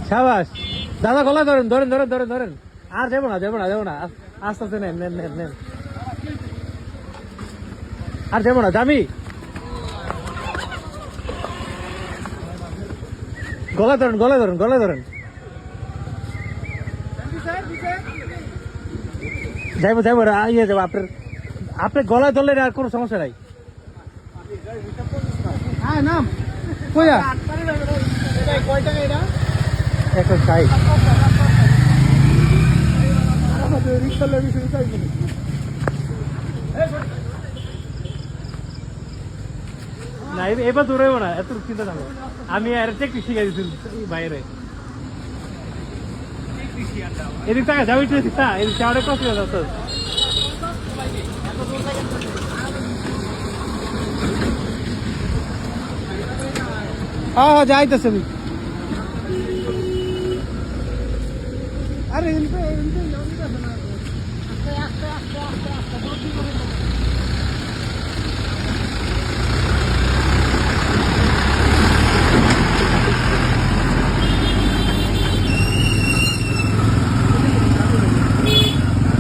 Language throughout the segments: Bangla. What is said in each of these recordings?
সাবাস দাদা, গলা ধরেন ধরেন ধরেন ধরেন ধরেন। আর যাবো না যাবো না যাবো না, আস্তে আস্তে নেন নেন নেন নেন। আর যাবো না, জামি গলা ধরেন গলা ধরেন গলা ধরেন। যাইবো যাইবো, ইয়ে যাবো আপনার, আপনার গলায় ধরলে আর কোনো সমস্যা নাই। হ্যাঁ নাম কয়া 160। না এবার দৌড়াইবো না, এত চিন্তা থাকো। আমি আর টেকনিক শিখাই দিচ্ছি বাইরে। এদিক টাকা যাবো একটু, এদিক তা এদিক অনেক কষ্ট হয়ে যাচ্ছে। হ্যাঁ হ্যাঁ যাইতেছে আমি। আরে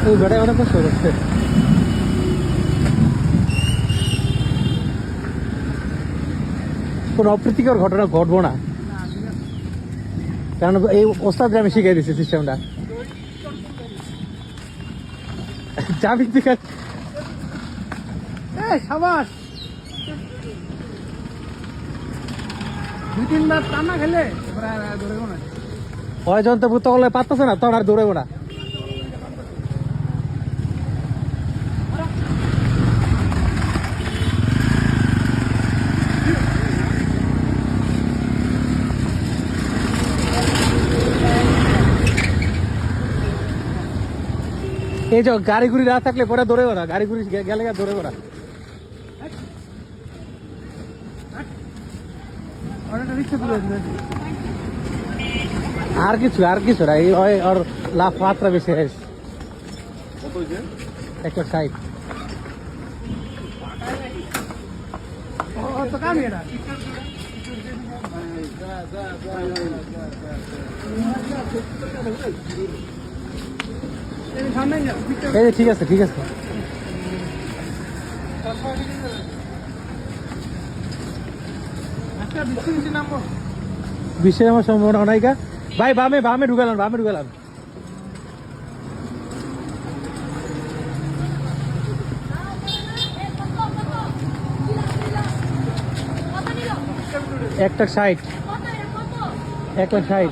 ওই বেড়ায় অনেক কষ্ট হচ্ছে। কোন অপ্রীতিকর ঘটনা ঘটবো না, কারণ এই ওস্তাদকে আমি শিখাই দিচ্ছি সিস্টেমটা। যাবি ঠিক আছে, সাবাস। 2-3 বার টানা খেলে দৌড়াবো না, হয় যখন তো বুঝতে পারলে পারতেছে না তখন আর দৌড়াবো না। এই যে গাড়ি গুড়ি না থাকলে পরে দৌড়ে না, গাড়ি গুড়ি গেলে দৌড়ে না। আর কিছু না, এই ওর লাভ মাত্রা বেশি হয়েছে। 160। ঠিক আছে ঠিক আছে। বিশ্বের আমার সম্ভাবনা নাই কা ভাই। বামে বামে ঢুকালাম, বামে ঢুকালাম। একটা 60, 160।